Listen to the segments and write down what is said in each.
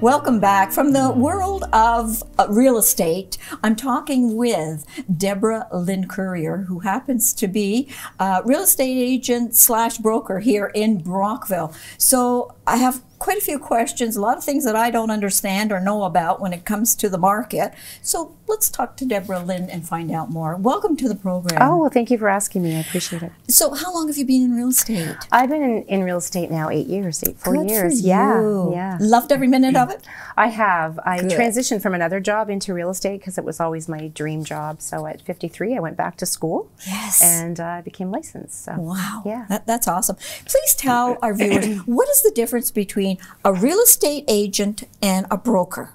Welcome back. From the world of real estate, I'm talking with Debra Lynn Currier, who happens to be a real estate agent slash broker here in Brockville. So I have quite a few questions, a lot of things that I don't understand or know about when it comes to the market. So let's talk to Debra Lynn and find out more. Welcome to the program. Oh, well, thank you for asking me. I appreciate it. So how long have you been in real estate? I've been in real estate now 8 years, full Good years. For yeah, you. yeah. Loved every minute of it? I have. I Good. transitioned from another job into real estate because it was always my dream job. So at 53, I went back to school. Yes. And I became licensed. So, wow. Yeah. That's awesome. Please tell our viewers, what is the difference between a real estate agent and a broker?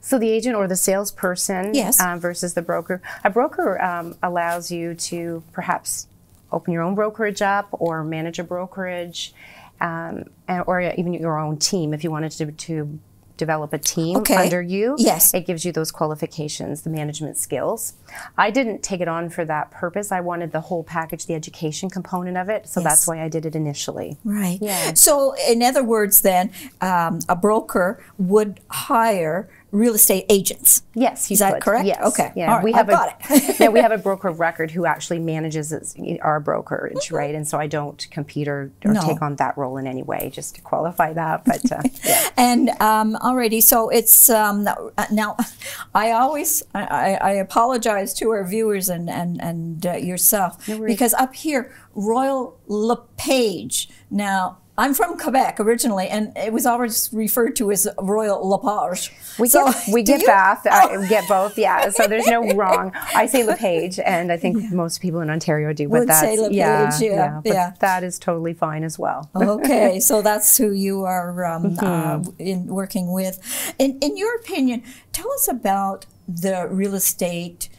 So the agent or the salesperson Yes. Versus the broker. A broker allows you to perhaps open your own brokerage up or manage a brokerage or even your own team if you wanted to develop a team under you. Yes. It gives you those qualifications, the management skills. I didn't take it on for that purpose. I wanted the whole package, the education component of it. So that's why I did it initially. Right. Yeah. So in other words then, a broker would hire real estate agents. Yes, is that correct? Yes. Okay. Yeah. All right. We have got it. yeah, we have a broker of record who actually manages our brokerage, right? And so I don't compete or take on that role in any way, just to qualify that. But yeah. And alrighty, so it's now. I apologize to our viewers and yourself because up here, Royal Lepage. Now, I'm from Quebec originally, and it was always referred to as Royal Lepage. We get Bath, we get both, yeah. So there's no wrong. I say Lepage, and I think most people in Ontario do. But that's, say Lepage, but that is totally fine as well. Okay, so that's who you are working with. In your opinion, tell us about the real estate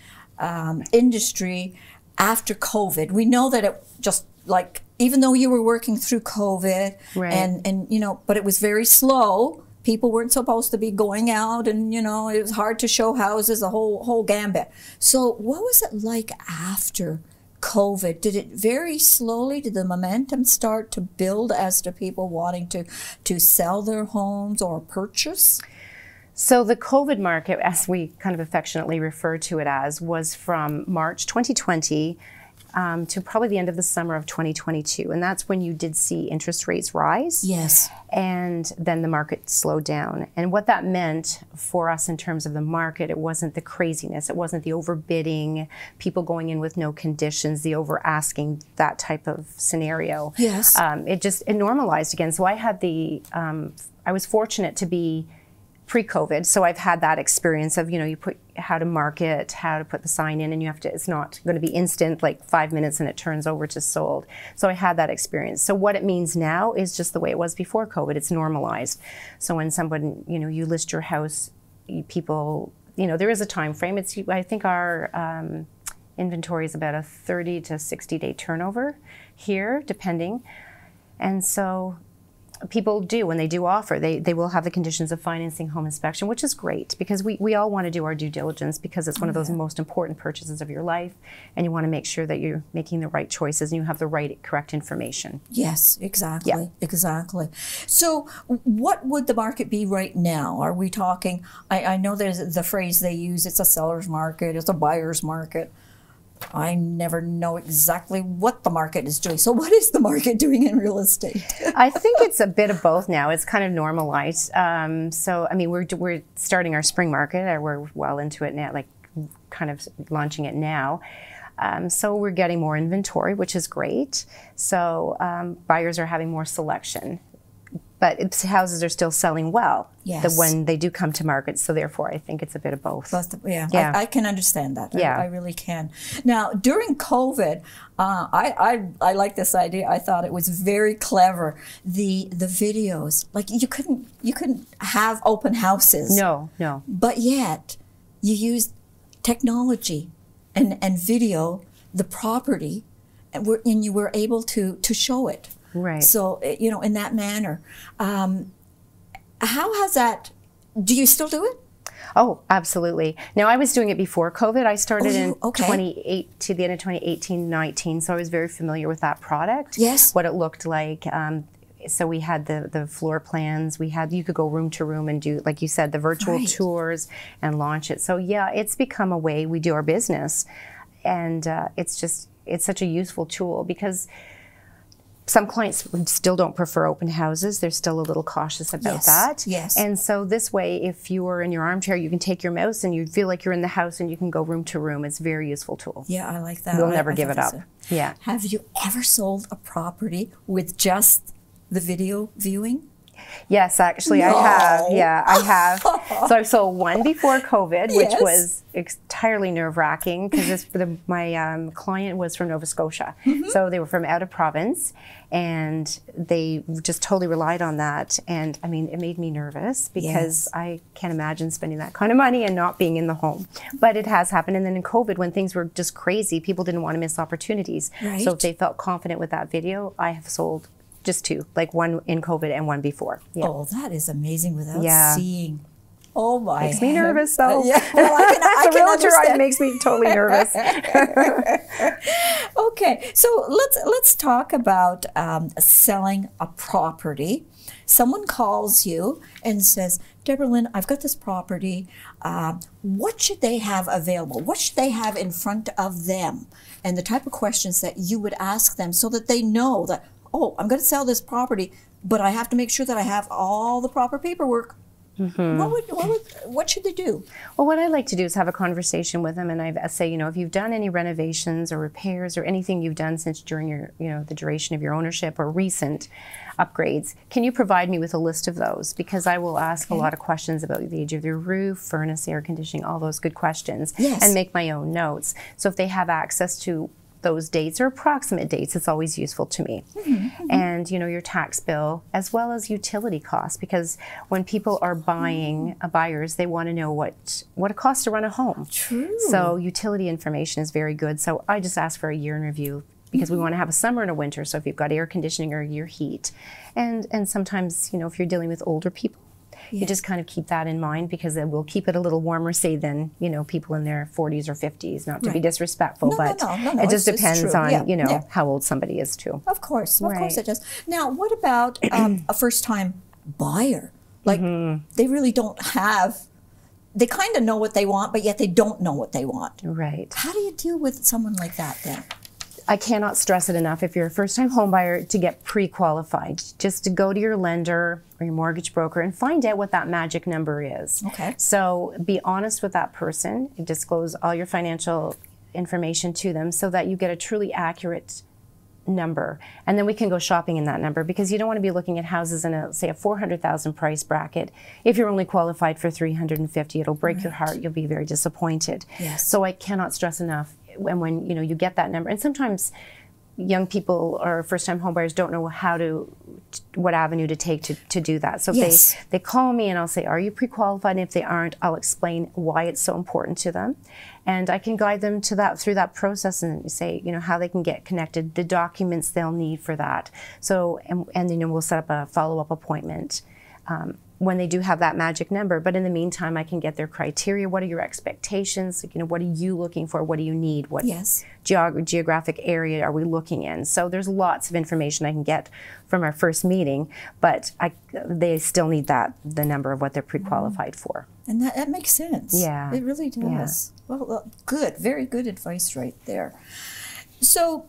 industry after COVID. We know that it just like, even though you were working through COVID, and you know, but it was very slow. People weren't supposed to be going out, and you know, it was hard to show houses, a whole gambit. So, what was it like after COVID? Did it very slowly? Did the momentum start to build as to people wanting to sell their homes or purchase? So the COVID market, as we kind of affectionately refer to it as, was from March 2020. To probably the end of the summer of 2022. And that's when you did see interest rates rise. Yes. And then the market slowed down. And what that meant for us in terms of the market, it wasn't the craziness. It wasn't the overbidding, people going in with no conditions, the over asking, that type of scenario. Yes. It normalized again. So I had I was fortunate to be pre-COVID, so I've had that experience of, you know, you put how to market, how to put the sign in, and you have to, it's not going to be instant, like 5 minutes and it turns over to sold. So I had that experience. So what it means now is just the way it was before COVID. It's normalized. So when someone, you know, you list your house, people, you know, there is a time frame. I think our inventory is about a 30 to 60 day turnover here, depending. And so people do, when they do offer, they will have the conditions of financing, home inspection, which is great because we all want to do our due diligence because it's one of those most important purchases of your life, and you want to make sure that you're making the right choices and you have the right, correct information. Yes, exactly, exactly. So what would the market be right now? Are we talking, I know there's the phrase they use, it's a seller's market, it's a buyer's market. I never know exactly what the market is doing. So what is the market doing in real estate? I think it's a bit of both now. It's kind of normalized. So, I mean, we're starting our spring market. We're well into it now, like kind of launching it now. So we're getting more inventory, which is great. So buyers are having more selection. But houses are still selling well when they do come to market. So therefore, I think it's a bit of both. I can understand that. Yeah. I really can. Now, during COVID, I like this idea. I thought it was very clever. The videos, like you couldn't have open houses. No. But yet, you used technology and video, the property, and you were able to show it. Right. So, you know, in that manner. How has that, do you still do it? Oh, absolutely. Now, I was doing it before COVID. I started in 2008 to the end of 2018, 19. So I was very familiar with that product. Yes. What it looked like. so we had the floor plans. You could go room to room and do, like you said, the virtual tours and launch it. So yeah, it's become a way we do our business, and it's such a useful tool because some clients still don't prefer open houses. They're still a little cautious about that. Yes. And so this way, if you are in your armchair, you can take your mouse and you feel like you're in the house and you can go room to room. It's a very useful tool. Yeah, I like that. We'll never give it up. Yeah. Have you ever sold a property with just the video viewing? Yes, actually, I have. Yeah, I have. So I sold one before COVID, which was entirely nerve-wracking because my client was from Nova Scotia. So they were from out of province, and they just totally relied on that. And I mean, it made me nervous because I can't imagine spending that kind of money and not being in the home. But it has happened. And then in COVID, when things were just crazy, people didn't want to miss opportunities. Right. So if they felt confident with that video, I have sold just two, like one in COVID and one before. Yeah. Oh, that is amazing without seeing. Oh my. Makes me nervous though. Yeah, well, I can understand. It makes me totally nervous. Okay, so let's talk about selling a property. Someone calls you and says, Debra, Lynn, I've got this property. What should they have available? What should they have in front of them? And the type of questions that you would ask them so that they know that, oh, I'm going to sell this property, but I have to make sure that I have all the proper paperwork. What should they do? Well, what I like to do is have a conversation with them, and I say, if you've done any renovations or repairs or anything you've done since during your, the duration of your ownership or recent upgrades, can you provide me with a list of those? Because I will ask a lot of questions about the age of your roof, furnace, air conditioning, all those good questions, and make my own notes. So if they have access to those dates or approximate dates, it's always useful to me. And your tax bill as well as utility costs, because when people are buying buyers, they want to know what it costs to run a home. True. So utility information is very good. So I just ask for a year in review because we want to have a summer and a winter. So if you've got air conditioning or your heat, and sometimes if you're dealing with older people, you just kind of keep that in mind because it will keep it a little warmer, say, than, people in their 40s or 50s, not to be disrespectful, but it just depends on, how old somebody is too. Of course it does. Now, what about a first-time buyer? Like, they really don't have, they kind of know what they want, but yet they don't know what they want. Right. How do you deal with someone like that then? I cannot stress it enough. If you're a first-time home buyer, to get pre-qualified, just to go to your lender or your mortgage broker and find out what that magic number is. Okay. So be honest with that person, disclose all your financial information to them so that you get a truly accurate number. And then we can go shopping in that number, because you don't want to be looking at houses in say a 400,000 price bracket. If you're only qualified for 350, it'll break your heart. You'll be very disappointed. Yes. So I cannot stress enough. And when you get that number, and sometimes young people or first-time homebuyers don't know what avenue to take to do that. So if they call me and I'll say, are you pre-qualified? And if they aren't, I'll explain why it's so important to them. And I can guide them to through that process and say, how they can get connected, the documents they'll need for that. So, and then we'll set up a follow-up appointment when they do have that magic number. But in the meantime, I can get their criteria. What are your expectations? What are you looking for? What do you need? What geographic area are we looking in? So there's lots of information I can get from our first meeting, but they still need the number of what they're pre-qualified for. And that makes sense. Yeah. It really does. Yeah. Well, good. Very good advice right there. So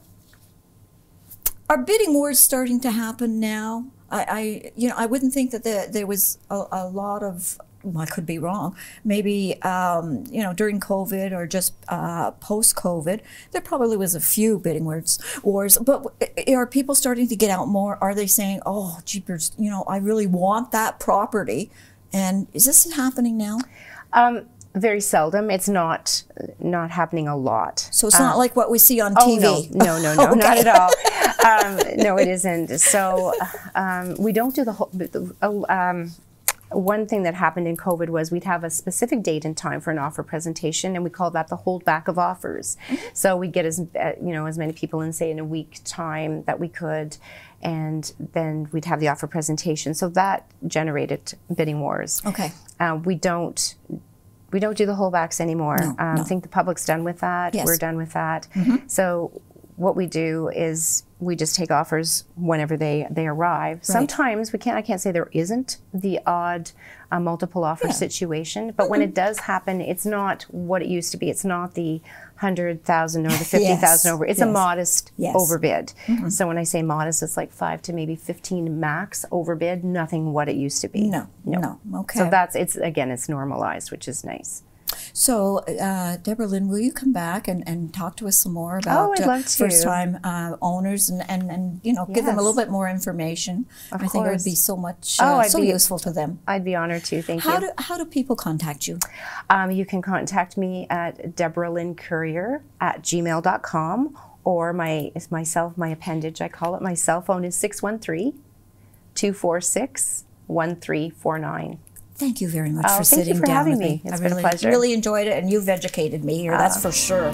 are bidding wars starting to happen now? I wouldn't think that there was a lot of, well, I could be wrong, maybe, during COVID or just post-COVID, there probably was a few bidding wars, but are people starting to get out more? Are they saying, oh, jeepers, I really want that property? And is this happening now? Very seldom. It's not happening a lot. So it's not like what we see on TV? No, okay. Not at all. No, it isn't. So we don't do the whole... one thing that happened in COVID was we'd have a specific date and time for an offer presentation, and we call that the holdback of offers. So we'd get as many people in, say, in a week time that we could, and then we'd have the offer presentation. So that generated bidding wars. Okay. We don't do the holdbacks anymore. No. I think the public's done with that. Yes. We're done with that. So what we do is we just take offers whenever they arrive. Right. Sometimes I can't say there isn't the odd multiple offer situation, but when it does happen, it's not what it used to be. It's not the 100,000 or the 50,000 over. It's a modest overbid. So when I say modest, it's like 5 to maybe 15 max overbid, nothing what it used to be. No. Okay. So it's normalized, which is nice. So, Debra, Lynn, will you come back and talk to us some more about first-time owners and give them a little bit more information? I think it would be so much so useful to them. I'd be honored to. Thank you. How do people contact you? You can contact me at debralynncurrier@gmail.com, or my appendage, I call it, my cell phone is 613-246-1349. Thank you very much for sitting down with me. It's been a pleasure. Really enjoyed it, and you've educated me here, that's for sure.